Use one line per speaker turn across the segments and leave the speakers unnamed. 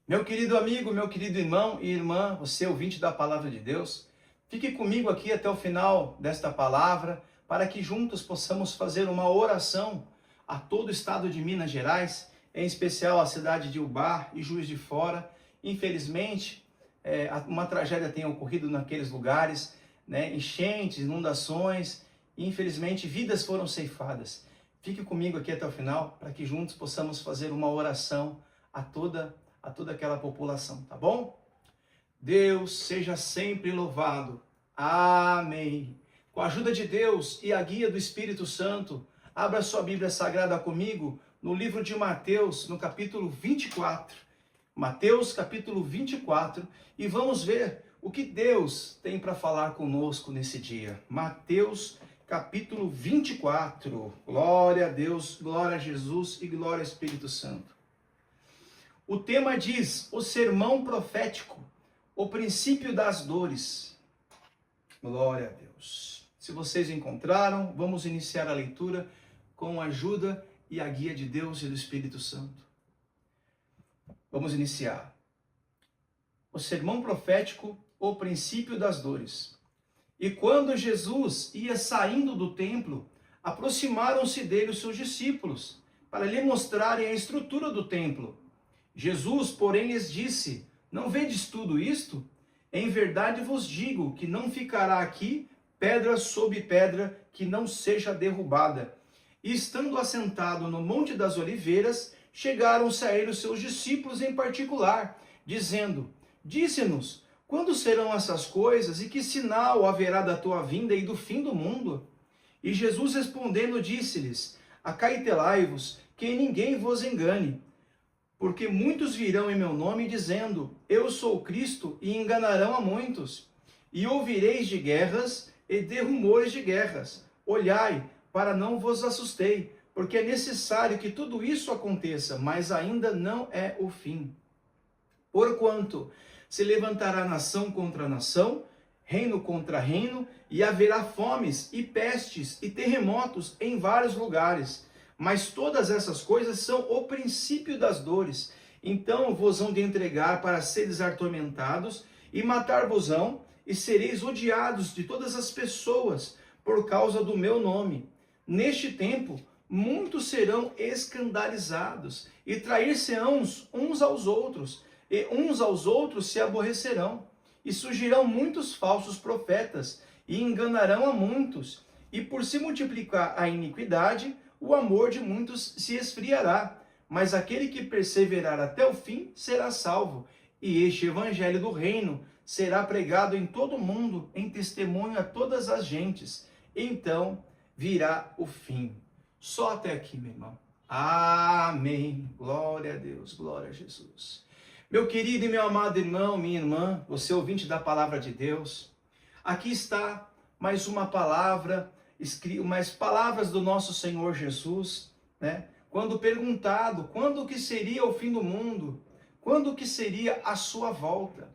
Meu querido amigo, meu querido irmão e irmã, você ouvinte da palavra de Deus, fique comigo aqui até o final desta palavra, para que juntos possamos fazer uma oração a todo o estado de Minas Gerais, em especial a cidade de Ubá e Juiz de Fora. Infelizmente, uma tragédia tem ocorrido naqueles lugares, né? Enchentes, inundações, e infelizmente vidas foram ceifadas. Fique comigo aqui até o final, para que juntos possamos fazer uma oração a toda aquela população, tá bom? Deus seja sempre louvado. Amém. Com a ajuda de Deus e a guia do Espírito Santo, abra sua Bíblia Sagrada comigo no livro de Mateus, no capítulo 24. Mateus, capítulo 24, e vamos ver o que Deus tem para falar conosco nesse dia. Mateus, capítulo 24. Glória a Deus, glória a Jesus e glória ao Espírito Santo. O tema diz: o sermão profético, o princípio das dores. Glória a Deus. Se vocês encontraram, vamos iniciar a leitura com a ajuda e a guia de Deus e do Espírito Santo. Vamos iniciar. O sermão profético, o princípio das dores. E quando Jesus ia saindo do templo, aproximaram-se dele os seus discípulos, para lhe mostrarem a estrutura do templo. Jesus, porém, lhes disse: não vedes tudo isto? Em verdade vos digo que não ficará aqui pedra sobre pedra que não seja derrubada. E estando assentado no Monte das Oliveiras, chegaram-se a ele os seus discípulos em particular, dizendo: disse-nos, quando serão essas coisas e que sinal haverá da tua vinda e do fim do mundo? E Jesus respondendo disse-lhes: acaitelai-vos, que ninguém vos engane. Porque muitos virão em meu nome dizendo: eu sou Cristo, e enganarão a muitos. E ouvireis de guerras e de rumores de guerras. Olhai, para não vos assustei, porque é necessário que tudo isso aconteça, mas ainda não é o fim. Porquanto se levantará nação contra nação, reino contra reino, e haverá fomes e pestes e terremotos em vários lugares. Mas todas essas coisas são o princípio das dores. Então vos hão de entregar para seres atormentados, e matar-vos-ão, e sereis odiados de todas as pessoas, por causa do meu nome. Neste tempo, muitos serão escandalizados, e trair-se-ão uns aos outros, e uns aos outros se aborrecerão. E surgirão muitos falsos profetas, e enganarão a muitos. E por se multiplicar a iniquidade, o amor de muitos se esfriará, mas aquele que perseverar até o fim será salvo. E este evangelho do reino será pregado em todo o mundo, em testemunho a todas as gentes. Então virá o fim. Só até aqui, meu irmão. Amém. Glória a Deus, glória a Jesus. Meu querido e meu amado irmão, minha irmã, você ouvinte da palavra de Deus, aqui está mais uma palavra, umas palavras do nosso Senhor Jesus, né? Quando perguntado quando que seria o fim do mundo, quando que seria a sua volta.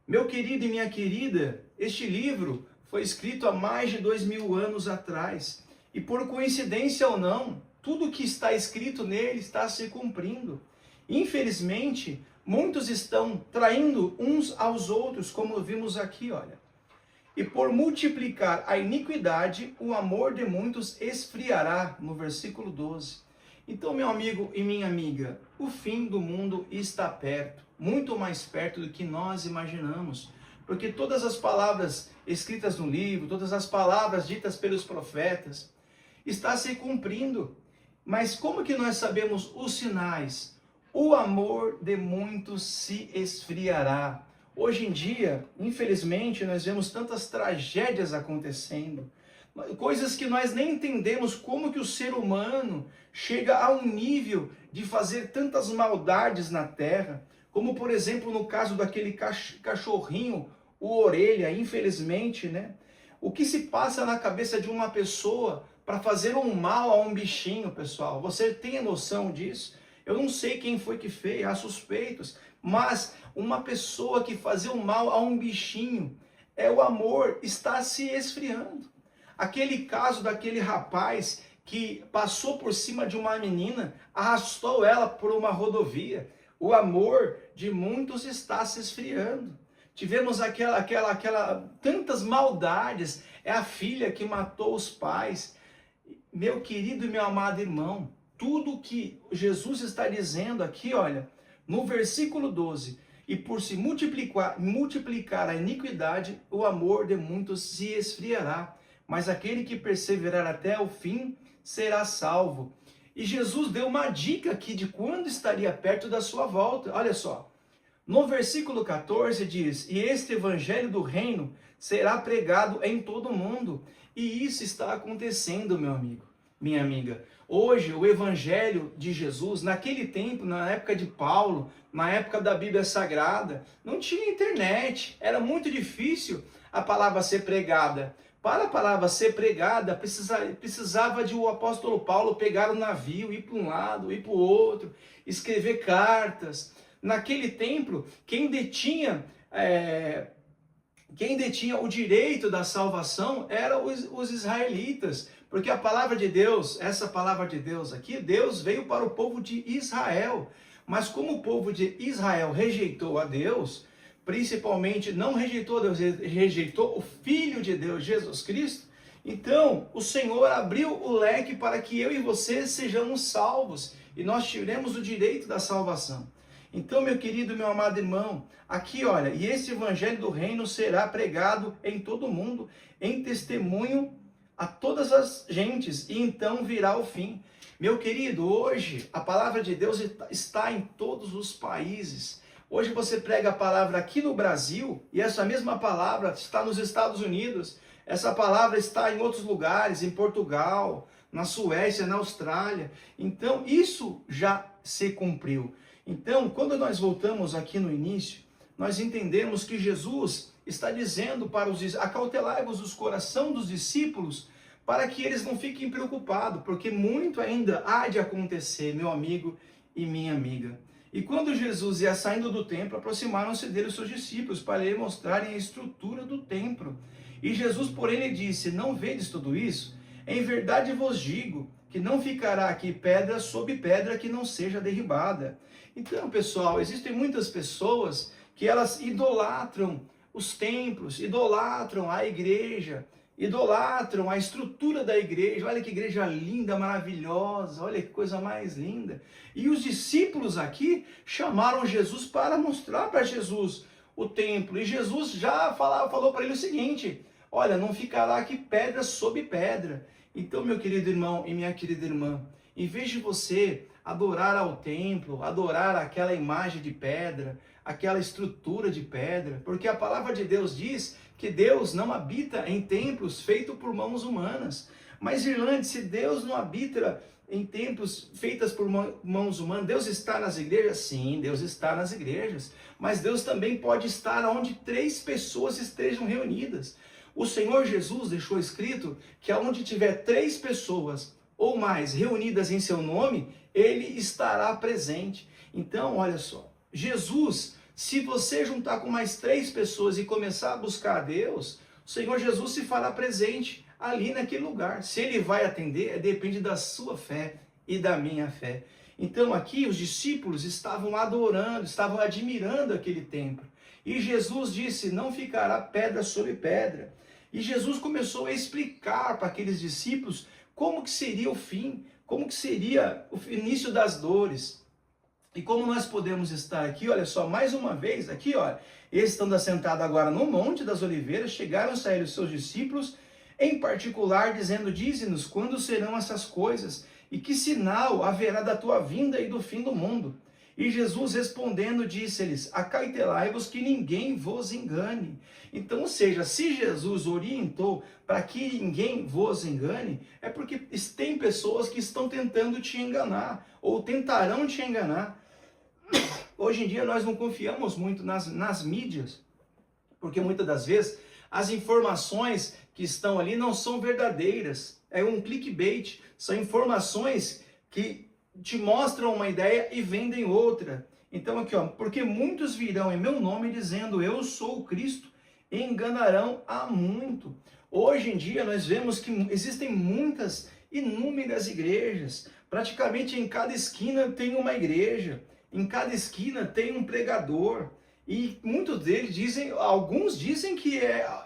Meu querido e minha querida, este livro foi escrito há mais de 2000 anos atrás, e por coincidência ou não, tudo que está escrito nele está se cumprindo. Infelizmente, muitos estão traindo uns aos outros, como vimos aqui, olha. E por multiplicar a iniquidade, o amor de muitos esfriará, no versículo 12. Então, meu amigo e minha amiga, o fim do mundo está perto, muito mais perto do que nós imaginamos. Porque todas as palavras escritas no livro, todas as palavras ditas pelos profetas, está se cumprindo. Mas como que nós sabemos os sinais? O amor de muitos se esfriará. Hoje em dia, infelizmente, nós vemos tantas tragédias acontecendo, coisas que nós nem entendemos como que o ser humano chega a um nível de fazer tantas maldades na terra, como por exemplo no caso daquele cachorrinho, o Orelha, infelizmente, né? O que se passa na cabeça de uma pessoa para fazer um mal a um bichinho, pessoal? Você tem a noção disso? Eu não sei quem foi que fez, há suspeitos, mas uma pessoa que fazia um mal a um bichinho, o amor está se esfriando. Aquele caso daquele rapaz que passou por cima de uma menina, arrastou ela por uma rodovia. O amor de muitos está se esfriando. Tivemos tantas maldades. É a filha que matou os pais. Meu querido e meu amado irmão, tudo que Jesus está dizendo aqui, olha, no versículo 12, e por se multiplicar a iniquidade, o amor de muitos se esfriará, mas aquele que perseverar até o fim será salvo. E Jesus deu uma dica aqui de quando estaria perto da sua volta. Olha só, no versículo 14 diz, e este evangelho do reino será pregado em todo o mundo. E isso está acontecendo, meu amigo, minha amiga. Hoje, o evangelho de Jesus, naquele tempo, na época de Paulo, na época da Bíblia Sagrada, não tinha internet, era muito difícil a palavra ser pregada. Para a palavra ser pregada, precisava de o apóstolo Paulo pegar um navio, ir para um lado, ir para o outro, escrever cartas. Naquele tempo, quem detinha o direito da salvação eram os israelitas, porque a palavra de Deus, essa palavra de Deus aqui, Deus veio para o povo de Israel, mas como o povo de Israel rejeitou a Deus, principalmente não rejeitou a Deus, rejeitou o Filho de Deus, Jesus Cristo, então o Senhor abriu o leque para que eu e você sejamos salvos, e nós tiremos o direito da salvação. Então, meu querido, meu amado irmão, aqui olha, e esse evangelho do reino será pregado em todo o mundo, em testemunho a todas as gentes, e então virá o fim. Meu querido, hoje a palavra de Deus está em todos os países. Hoje você prega a palavra aqui no Brasil, e essa mesma palavra está nos Estados Unidos, essa palavra está em outros lugares, em Portugal, na Suécia, na Austrália. Então, isso já se cumpriu. Então, quando nós voltamos aqui no início, nós entendemos que Jesus está dizendo para os acautelai-vos os corações dos discípulos, para que eles não fiquem preocupados, porque muito ainda há de acontecer, meu amigo e minha amiga. E quando Jesus ia saindo do templo, aproximaram-se dele os seus discípulos, para lhe mostrarem a estrutura do templo. E Jesus, porém, lhe disse, não vedes tudo isso? Em verdade vos digo, que não ficará aqui pedra sobre pedra que não seja derribada. Então, pessoal, existem muitas pessoas que elas idolatram os templos, idolatram a igreja, idolatram a estrutura da igreja. Olha que igreja linda, maravilhosa, olha que coisa mais linda. E os discípulos aqui chamaram Jesus para mostrar para Jesus o templo. E Jesus já falou para ele o seguinte, olha, não ficará aqui pedra sobre pedra. Então, meu querido irmão e minha querida irmã, em vez de você adorar ao templo, adorar aquela imagem de pedra, aquela estrutura de pedra, porque a palavra de Deus diz que Deus não habita em templos feitos por mãos humanas. Mas, Irlande, se Deus não habita em templos feitos por mãos humanas, Deus está nas igrejas? Sim, Deus está nas igrejas. Mas Deus também pode estar onde 3 pessoas estejam reunidas. O Senhor Jesus deixou escrito que aonde tiver 3 pessoas ou mais reunidas em seu nome, ele estará presente. Então, olha só, Jesus, se você juntar com mais 3 pessoas e começar a buscar a Deus, o Senhor Jesus se fará presente ali naquele lugar. Se ele vai atender, depende da sua fé e da minha fé. Então aqui os discípulos estavam adorando, estavam admirando aquele templo. E Jesus disse, não ficará pedra sobre pedra. E Jesus começou a explicar para aqueles discípulos como que seria o fim, como que seria o início das dores. E como nós podemos estar aqui, olha só, mais uma vez, aqui, olha, eles estão assentados agora no Monte das Oliveiras, chegaram a sair os seus discípulos, em particular, dizendo, dize-nos quando serão essas coisas, e que sinal haverá da tua vinda e do fim do mundo. E Jesus respondendo disse-lhes, acautelai-vos que ninguém vos engane. Então, ou seja, se Jesus orientou para que ninguém vos engane, é porque tem pessoas que estão tentando te enganar, ou tentarão te enganar. Hoje em dia nós não confiamos muito nas mídias, porque muitas das vezes as informações que estão ali não são verdadeiras. É um clickbait, são informações que te mostram uma ideia e vendem outra. Então aqui, ó, porque muitos virão em meu nome dizendo, eu sou o Cristo, e enganarão a muito. Hoje em dia nós vemos que existem inúmeras igrejas, praticamente em cada esquina tem uma igreja. em cada esquina tem um pregador. E muitos deles dizem, alguns dizem que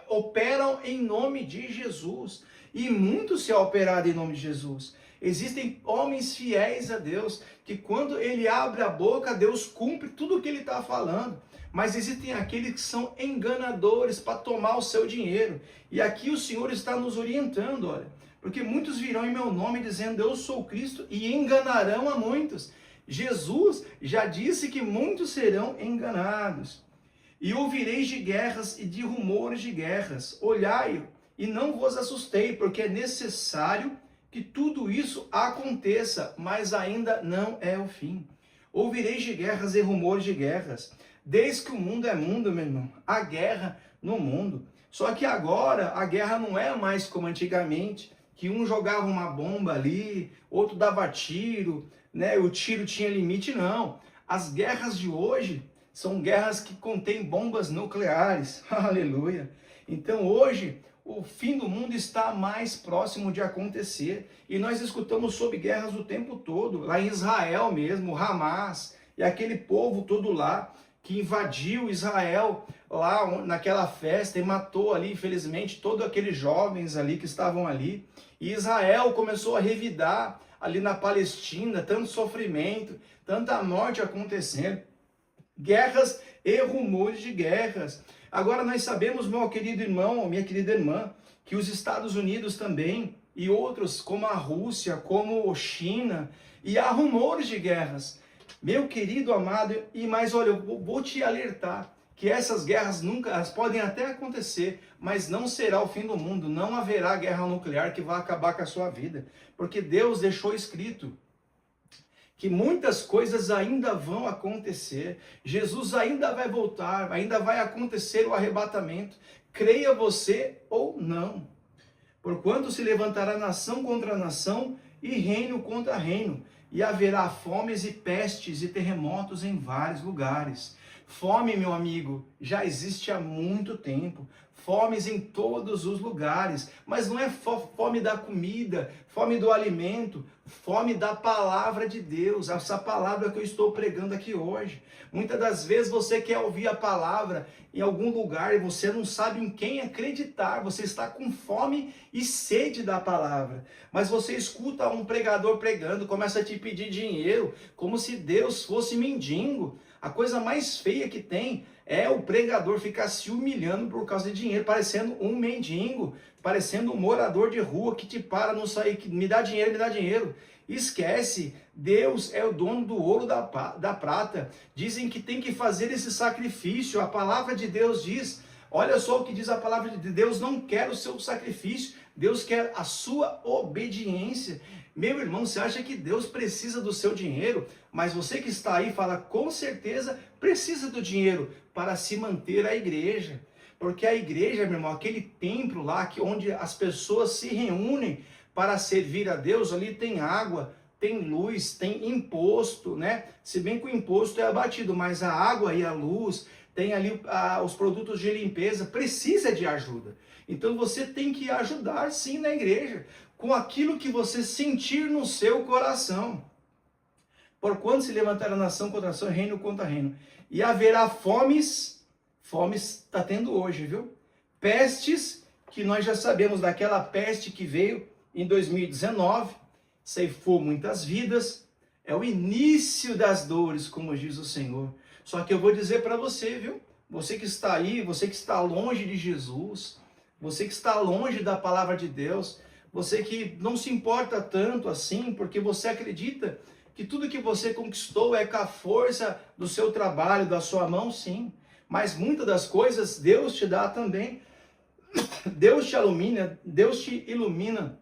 operam em nome de Jesus. E muitos se operam em nome de Jesus. Existem homens fiéis a Deus, que quando ele abre a boca, Deus cumpre tudo o que ele está falando. Mas existem aqueles que são enganadores para tomar o seu dinheiro. E aqui o Senhor está nos orientando, olha. Porque muitos virão em meu nome dizendo, eu sou Cristo, e enganarão a muitos. Jesus já disse que muitos serão enganados. E ouvireis de guerras e de rumores de guerras. Olhai e não vos assustei, porque é necessário que tudo isso aconteça, mas ainda não é o fim. Ouvireis de guerras e rumores de guerras. Desde que o mundo é mundo, meu irmão, há guerra no mundo. Só que agora a guerra não é mais como antigamente, que um jogava uma bomba ali, outro dava tiro, né? O tiro tinha limite, não. As guerras de hoje são guerras que contêm bombas nucleares. Aleluia. Então hoje o fim do mundo está mais próximo de acontecer. E nós escutamos sobre guerras o tempo todo. Lá em Israel mesmo, Hamas, e aquele povo todo lá, que invadiu Israel, lá naquela festa, e matou ali, infelizmente, todos aqueles jovens ali que estavam ali. E Israel começou a revidar ali na Palestina, tanto sofrimento, tanta morte acontecendo. Guerras e rumores de guerras. Agora nós sabemos, meu querido irmão, minha querida irmã, que os Estados Unidos também, e outros como a Rússia, como a China, e há rumores de guerras. Meu querido amado, e mais olha, eu vou te alertar, que essas guerras nunca, elas podem até acontecer, mas não será o fim do mundo, não haverá guerra nuclear que vai acabar com a sua vida, porque Deus deixou escrito que muitas coisas ainda vão acontecer, Jesus ainda vai voltar, ainda vai acontecer o arrebatamento, creia você ou não. Porquanto se levantará nação contra nação e reino contra reino, e haverá fomes e pestes e terremotos em vários lugares. Fome, meu amigo, já existe há muito tempo. Fomes em todos os lugares, mas não é fome da comida, fome do alimento, fome da palavra de Deus, essa palavra que eu estou pregando aqui hoje. Muitas das vezes você quer ouvir a palavra em algum lugar e você não sabe em quem acreditar, você está com fome e sede da palavra, mas você escuta um pregador pregando, começa a te pedir dinheiro, como se Deus fosse mendigo. A coisa mais feia que tem é o pregador ficar se humilhando por causa de dinheiro, parecendo um mendigo, parecendo um morador de rua que te para não sair, que me dá dinheiro, me dá dinheiro. Esquece, Deus é o dono do ouro da prata. Dizem que tem que fazer esse sacrifício. A palavra de Deus diz, olha só o que diz a palavra de Deus, não quer o seu sacrifício, Deus quer a sua obediência. Meu irmão, você acha que Deus precisa do seu dinheiro? Mas você que está aí fala, com certeza precisa do dinheiro para se manter a igreja. Porque a igreja, meu irmão, aquele templo lá onde as pessoas se reúnem para servir a Deus, ali tem água, tem luz, tem imposto, né? Se bem que o imposto é abatido, mas a água e a luz, tem ali os produtos de limpeza, precisa de ajuda. Então você tem que ajudar sim na igreja, com aquilo que você sentir no seu coração. Porquanto se levantará nação contra nação, reino contra reino. E haverá fomes está tendo hoje, viu? Pestes, que nós já sabemos daquela peste que veio em 2019, ceifou muitas vidas, é o início das dores, como diz o Senhor. Só que eu vou dizer para você, viu? Você que está aí, você que está longe de Jesus, você que está longe da palavra de Deus, você que não se importa tanto assim, porque você acredita que tudo que você conquistou é com a força do seu trabalho, da sua mão, sim. Mas muitas das coisas Deus te dá também. Deus te ilumina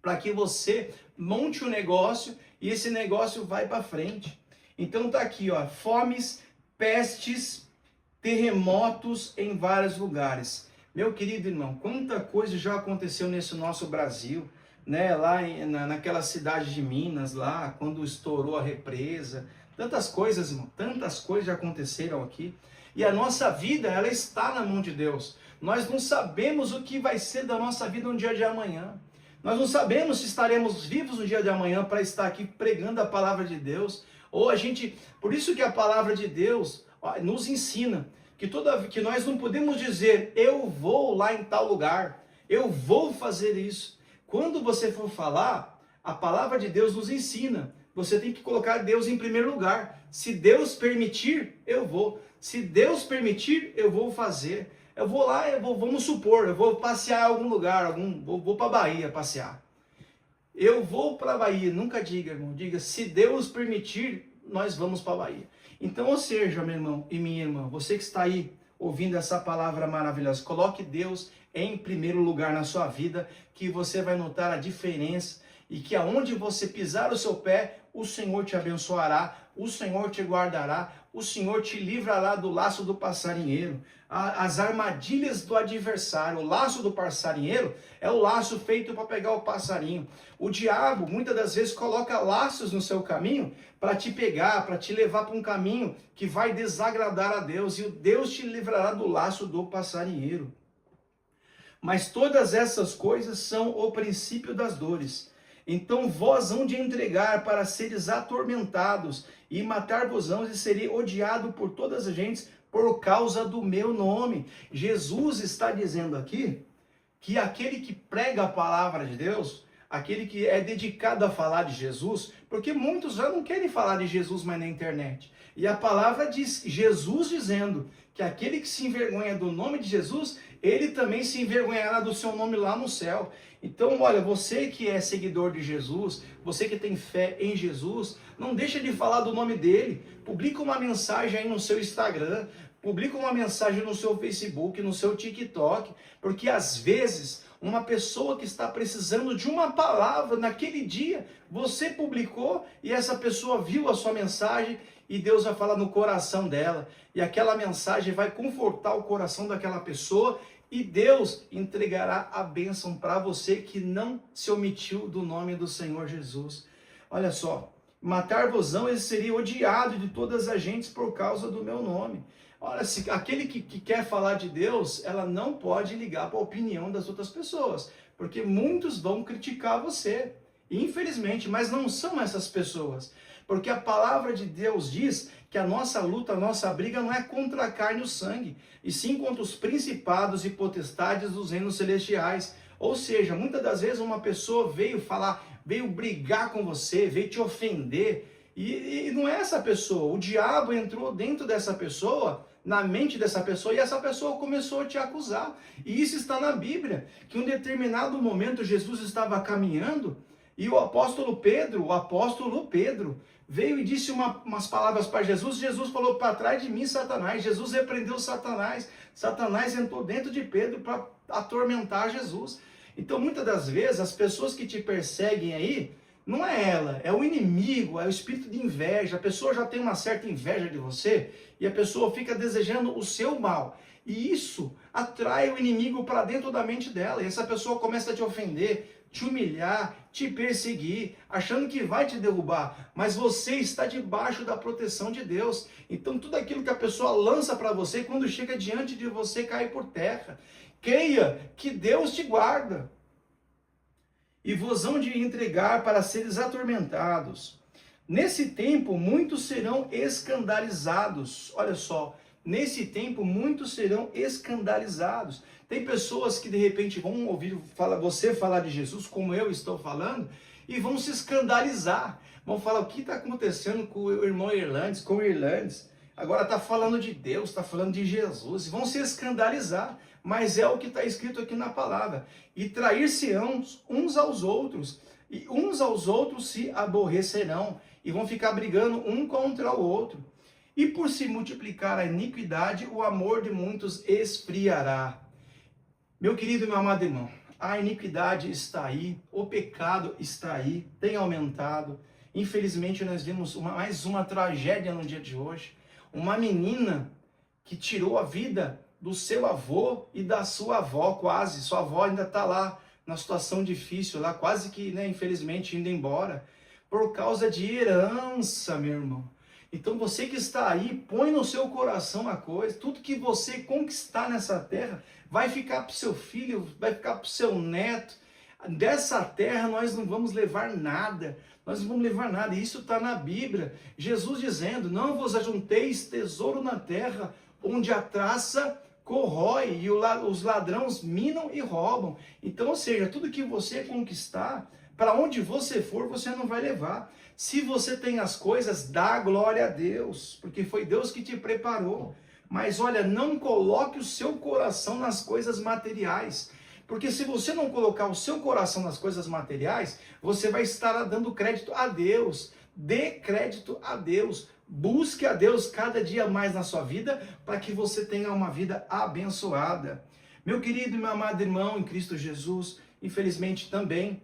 para que você monte um negócio e esse negócio vai para frente. Então tá aqui, ó, fomes, pestes, terremotos em vários lugares. Meu querido irmão, quanta coisa já aconteceu nesse nosso Brasil, né? Lá naquela cidade de Minas, lá quando estourou a represa, tantas coisas, irmão, tantas coisas já aconteceram aqui. E a nossa vida, ela está na mão de Deus. Nós não sabemos o que vai ser da nossa vida no dia de amanhã. Nós não sabemos se estaremos vivos no dia de amanhã para estar aqui pregando a palavra de Deus, Ou a gente, por isso que a palavra de Deus nos ensina que nós não podemos dizer, eu vou lá em tal lugar, eu vou fazer isso. Quando você for falar, a palavra de Deus nos ensina, você tem que colocar Deus em primeiro lugar. Se Deus permitir, eu vou. Se Deus permitir, eu vou fazer. Eu vou lá, vamos supor, eu vou passear em algum lugar, vou para a Bahia passear. Eu vou para a Bahia, nunca diga, irmão, diga, se Deus permitir, nós vamos para a Bahia. Então, ou seja, meu irmão e minha irmã, você que está aí ouvindo essa palavra maravilhosa, coloque Deus em primeiro lugar na sua vida, que você vai notar a diferença e que aonde você pisar o seu pé, o Senhor te abençoará, o Senhor te guardará, o Senhor te livrará do laço do passarinheiro, as armadilhas do adversário. O laço do passarinheiro é o laço feito para pegar o passarinho. O diabo, muitas das vezes, coloca laços no seu caminho para te pegar, para te levar para um caminho que vai desagradar a Deus, e o Deus te livrará do laço do passarinheiro. Mas todas essas coisas são o princípio das dores. Então vós hão de entregar para seres atormentados, e matar-vos-ão, e serei odiado por todas as gentes por causa do meu nome. Jesus está dizendo aqui que aquele que prega a palavra de Deus, aquele que é dedicado a falar de Jesus, porque muitos já não querem falar de Jesus mais na internet. E a palavra diz, Jesus dizendo que aquele que se envergonha do nome de Jesus, ele também se envergonhará do seu nome lá no céu. Então, olha, você que é seguidor de Jesus, você que tem fé em Jesus, não deixa de falar do nome dele. Publica uma mensagem aí no seu Instagram, publica uma mensagem no seu Facebook, no seu TikTok, porque às vezes uma pessoa que está precisando de uma palavra naquele dia, você publicou e essa pessoa viu a sua mensagem e Deus vai falar no coração dela. E aquela mensagem vai confortar o coração daquela pessoa e Deus entregará a bênção para você que não se omitiu do nome do Senhor Jesus. Olha só, matar-vos-ão, ele seria odiado de todas as gentes por causa do meu nome. Olha, se aquele que quer falar de Deus, ela não pode ligar para a opinião das outras pessoas, porque muitos vão criticar você, infelizmente, mas não são essas pessoas, porque a palavra de Deus diz que a nossa luta, a nossa briga não é contra a carne e o sangue, e sim contra os principados e potestades dos reinos celestiais. Ou seja, muitas das vezes uma pessoa veio brigar com você, veio te ofender, e não é essa pessoa. O diabo entrou dentro dessa pessoa, na mente dessa pessoa, e essa pessoa começou a te acusar. E isso está na Bíblia, que em um determinado momento Jesus estava caminhando, e o apóstolo Pedro, veio e disse umas palavras para Jesus. Jesus falou, para trás de mim, Satanás. Jesus repreendeu Satanás. Satanás entrou dentro de Pedro para atormentar Jesus. Então, muitas das vezes, as pessoas que te perseguem aí, não é ela, é o inimigo, é o espírito de inveja. A pessoa já tem uma certa inveja de você e a pessoa fica desejando o seu mal. E isso atrai o inimigo para dentro da mente dela. E essa pessoa começa a te ofender, te humilhar, te perseguir, achando que vai te derrubar. Mas você está debaixo da proteção de Deus. Então tudo aquilo que a pessoa lança para você, quando chega diante de você, cai por terra. Creia que Deus te guarda. E vos hão de entregar para seres atormentados. Nesse tempo, muitos serão escandalizados. Olha só, nesse tempo, muitos serão escandalizados. Tem pessoas que de repente vão ouvir você falar de Jesus, como eu estou falando, e vão se escandalizar. Vão falar, o que está acontecendo com o irmão Irlandes, com o Irlandes? Agora está falando de Deus, está falando de Jesus. Vão se escandalizar, mas é o que está escrito aqui na palavra. E trair-se-ão uns aos outros, e uns aos outros se aborrecerão, e vão ficar brigando um contra o outro. E por se multiplicar a iniquidade, o amor de muitos esfriará. Meu querido e meu amado irmão, a iniquidade está aí, o pecado está aí, tem aumentado. Infelizmente nós vimos mais uma tragédia no dia de hoje. Uma menina que tirou a vida do seu avô e da sua avó quase. Sua avó ainda está lá, na situação difícil, lá quase que, infelizmente, indo embora. Por causa de herança, meu irmão. Então você que está aí, põe no seu coração a coisa. Tudo que você conquistar nessa terra vai ficar para o seu filho, vai ficar para o seu neto. Dessa terra nós não vamos levar nada. Nós não vamos levar nada. Isso está na Bíblia. Jesus dizendo: não vos ajunteis tesouro na terra, onde a traça corrói e os ladrões minam e roubam. Então, ou seja, tudo que você conquistar, para onde você for, você não vai levar. Se você tem as coisas, dá glória a Deus, porque foi Deus que te preparou. Mas olha, não coloque o seu coração nas coisas materiais. Porque se você não colocar o seu coração nas coisas materiais, você vai estar dando crédito a Deus. Dê crédito a Deus. Busque a Deus cada dia mais na sua vida, para que você tenha uma vida abençoada. Meu querido e meu amado irmão em Cristo Jesus, infelizmente também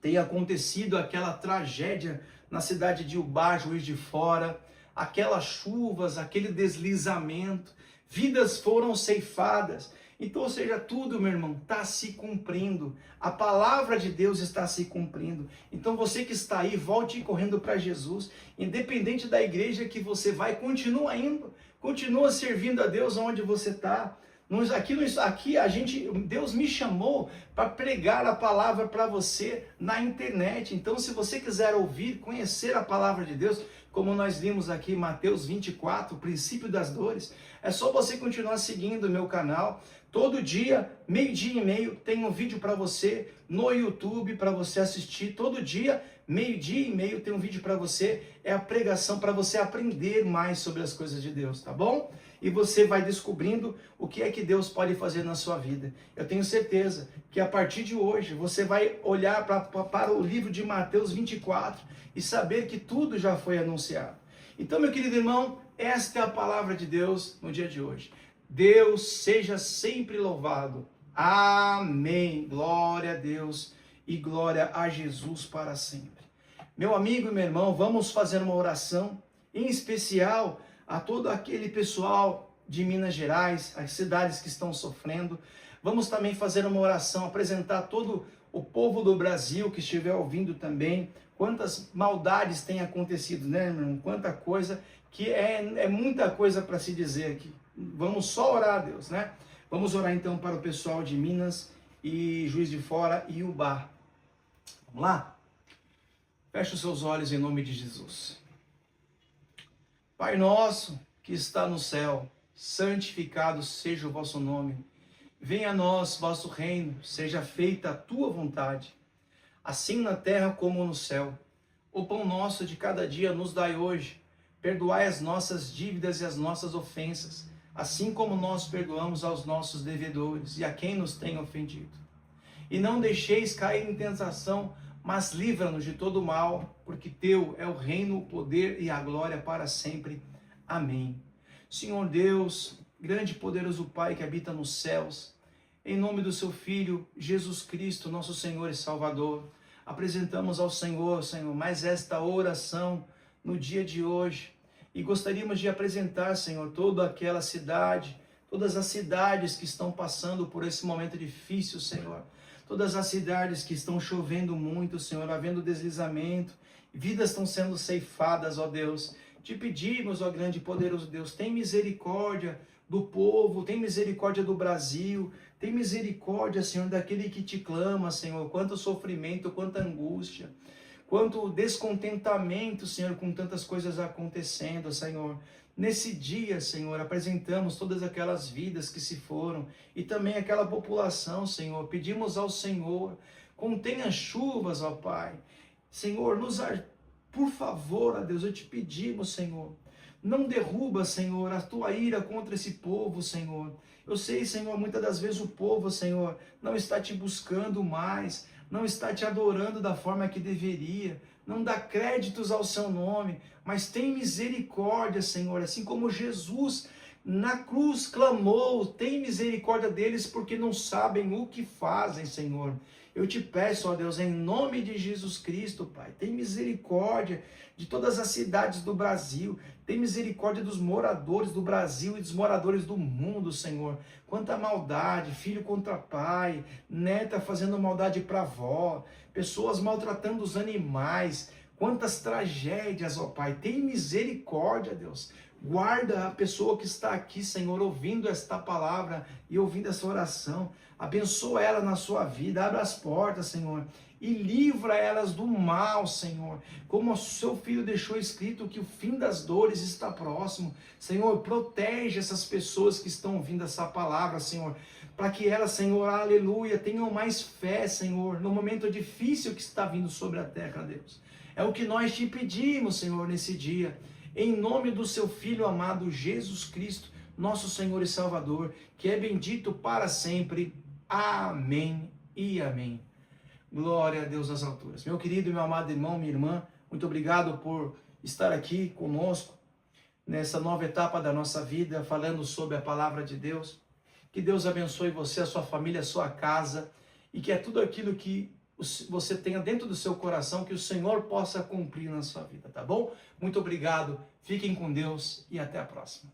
tem acontecido aquela tragédia na cidade de Ubá, Juiz de Fora, aquelas chuvas, aquele deslizamento, vidas foram ceifadas. Então, ou seja, tudo, meu irmão, está se cumprindo. A palavra de Deus está se cumprindo. Então, você que está aí, volte correndo para Jesus. Independente da igreja que você vai, continua indo. Continua servindo a Deus onde você está. Aqui Deus me chamou para pregar a palavra para você na internet. Então, se você quiser ouvir, conhecer a palavra de Deus, como nós vimos aqui em Mateus 24, o princípio das dores, é só você continuar seguindo o meu canal. Todo dia, meio-dia e meio, tem um vídeo para você no YouTube, para você assistir. Todo dia, meio-dia e meio, tem um vídeo para você. É a pregação para você aprender mais sobre as coisas de Deus, tá bom? E você vai descobrindo o que é que Deus pode fazer na sua vida. Eu tenho certeza que a partir de hoje, você vai olhar para o livro de Mateus 24 e saber que tudo já foi anunciado. Então, meu querido irmão, esta é a palavra de Deus no dia de hoje. Deus seja sempre louvado. Amém. Glória a Deus e glória a Jesus para sempre. Meu amigo e meu irmão, vamos fazer uma oração, em especial a todo aquele pessoal de Minas Gerais, as cidades que estão sofrendo. Vamos também fazer uma oração, apresentar todo o povo do Brasil que estiver ouvindo também. Quantas maldades têm acontecido, né, meu irmão? Quanta coisa, que é muita coisa para se dizer aqui. Vamos só orar a Deus, né? Vamos orar então para o pessoal de Minas e Juiz de Fora e Ubá. Vamos lá? Feche os seus olhos em nome de Jesus. Pai nosso que está no céu, santificado seja o vosso nome. Venha a nós vosso reino, seja feita a tua vontade, assim na terra como no céu. O pão nosso de cada dia nos dai hoje. Perdoai as nossas dívidas e as nossas ofensas, assim como nós perdoamos aos nossos devedores e a quem nos tem ofendido. E não deixeis cair em tentação, mas livra-nos de todo mal, porque teu é o reino, o poder e a glória para sempre. Amém. Senhor Deus, grande e poderoso Pai que habita nos céus, em nome do seu Filho, Jesus Cristo, nosso Senhor e Salvador, apresentamos ao Senhor, mais esta oração no dia de hoje. E gostaríamos de apresentar, Senhor, toda aquela cidade, todas as cidades que estão passando por esse momento difícil, Senhor. Todas as cidades que estão chovendo muito, Senhor, havendo deslizamento, vidas estão sendo ceifadas, ó Deus. Te pedimos, ó grande e poderoso Deus, tem misericórdia do povo, tem misericórdia do Brasil, tem misericórdia, Senhor, daquele que te clama, Senhor. Quanto sofrimento, quanta angústia, quanto descontentamento, Senhor, com tantas coisas acontecendo, Senhor. Nesse dia, Senhor, apresentamos todas aquelas vidas que se foram e também aquela população, Senhor. Pedimos ao Senhor, contenha chuvas, ó Pai. Senhor, por favor, ó Deus, eu te pedimos, Senhor. Não derruba, Senhor, a tua ira contra esse povo, Senhor. Eu sei, Senhor, muitas das vezes o povo, Senhor, não está te buscando mais, não está te adorando da forma que deveria, não dá créditos ao seu nome, mas tem misericórdia, Senhor, assim como Jesus na cruz clamou, tem misericórdia deles porque não sabem o que fazem, Senhor. Eu te peço, ó Deus, em nome de Jesus Cristo, Pai, tem misericórdia de todas as cidades do Brasil, tem misericórdia dos moradores do Brasil e dos moradores do mundo, Senhor. Quanta maldade, filho contra pai, neta fazendo maldade para avó, pessoas maltratando os animais, quantas tragédias, ó Pai, tem misericórdia, Deus. Guarda a pessoa que está aqui, Senhor, ouvindo esta palavra e ouvindo essa oração. Abençoa ela na sua vida, abre as portas, Senhor, e livra elas do mal, Senhor. Como o seu filho deixou escrito que o fim das dores está próximo. Senhor, protege essas pessoas que estão ouvindo essa palavra, Senhor, para que elas, Senhor, aleluia, tenham mais fé, Senhor, no momento difícil que está vindo sobre a terra, Deus. É o que nós te pedimos, Senhor, nesse dia. Em nome do seu Filho amado Jesus Cristo, nosso Senhor e Salvador, que é bendito para sempre. Amém e amém. Glória a Deus nas alturas. Meu querido e meu amado irmão, minha irmã, muito obrigado por estar aqui conosco nessa nova etapa da nossa vida, falando sobre a palavra de Deus. Que Deus abençoe você, a sua família, a sua casa, e que é tudo aquilo que você tenha dentro do seu coração, que o Senhor possa cumprir na sua vida, tá bom? Muito obrigado, fiquem com Deus e até a próxima.